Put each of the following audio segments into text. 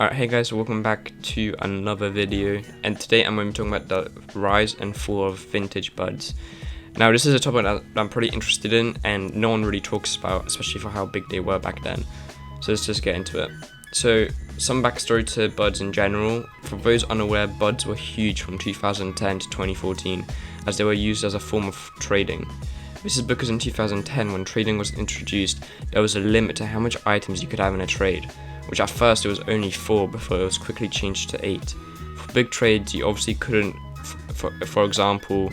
Alright, hey guys, welcome back to another video, and today I'm going to be talking about the rise and fall of vintage buds. Now this is a topic that I'm pretty interested in and no one really talks about, especially for how big they were back then. So let's just get into it. So some backstory to buds in general. For those unaware, buds were huge from 2010 to 2014 as they were used as a form of trading. This is because in 2010, when trading was introduced, there was a limit to how much items you could have in a trade, which at first it was only 4 before it was quickly changed to 8. For big trades, you obviously couldn't, for example,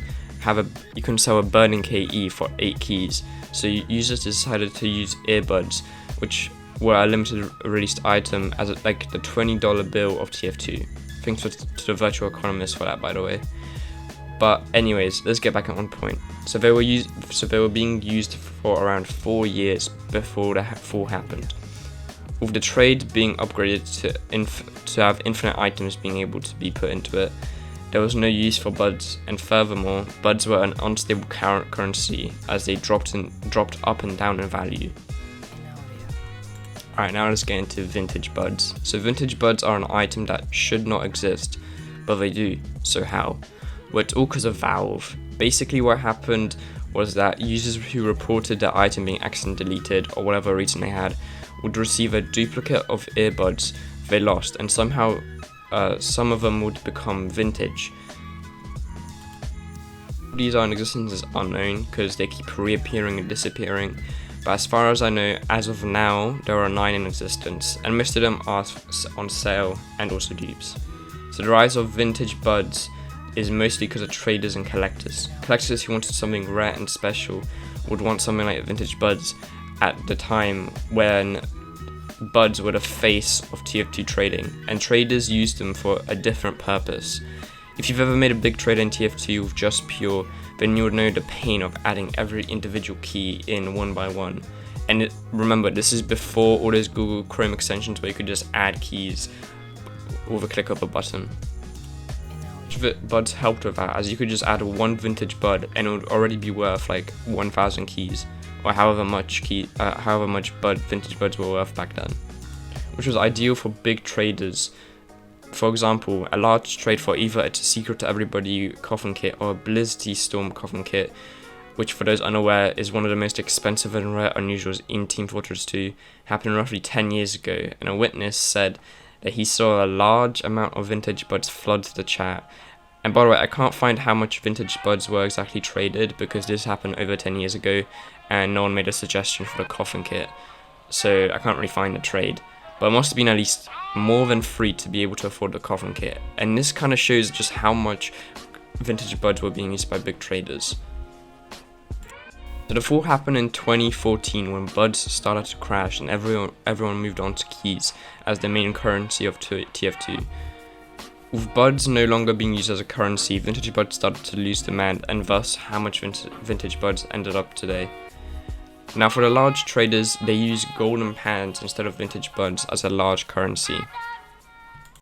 you couldn't sell a burning KE for 8 keys, so users decided to use earbuds, which were a limited released item as like the $20 bill of TF2. Thanks to the virtual economist for that, by the way. But anyways, let's get back on point. So they were being used for around 4 years before the fall happened, with the trade being upgraded to have infinite items being able to be put into it. There was no use for buds, and furthermore, buds were an unstable currency as they dropped up and down in value. Alright, now let's get into vintage buds. So vintage buds are an item that should not exist, but they do. So how? Well, it's all because of Valve. Basically what happened was that users who reported their item being accidentally deleted or whatever reason they had would receive a duplicate of earbuds they lost, and somehow some of them would become vintage. These are in existence is unknown because they keep reappearing and disappearing, but as far as I know, as of now, there are 9 in existence, and most of them are on sale and also dupes. So the rise of vintage buds is mostly because of traders and collectors. Collectors who wanted something rare and special would want something like vintage buds at the time when buds were the face of TF2 trading, and traders used them for a different purpose. If you've ever made a big trade in TF2 with just pure, then you would know the pain of adding every individual key in one by one. And remember, this is before all those Google Chrome extensions where you could just add keys with a click of a button. Buds helped with that, as you could just add one vintage bud and it would already be worth like 1,000 keys, or however much vintage buds were worth back then, which was ideal for big traders. For example, a large trade for either a Secret to Everybody coffin kit or a Blizzard Storm coffin kit, which for those unaware is one of the most expensive and rare unusuals in Team Fortress 2, happened roughly 10 years ago, and a witness said that he saw a large amount of vintage buds flood the chat. And by the way, I can't find how much vintage buds were exactly traded because this happened over 10 years ago and no one made a suggestion for the coffin kit, so I can't really find the trade. But it must have been at least more than free to be able to afford the coffin kit, and this kind of shows just how much vintage buds were being used by big traders. So the fall happened in 2014 when buds started to crash and everyone moved on to keys as the main currency of TF2. With buds no longer being used as a currency, vintage buds started to lose demand, and thus how much vintage buds ended up today. Now for the large traders, they use golden pans instead of vintage buds as a large currency.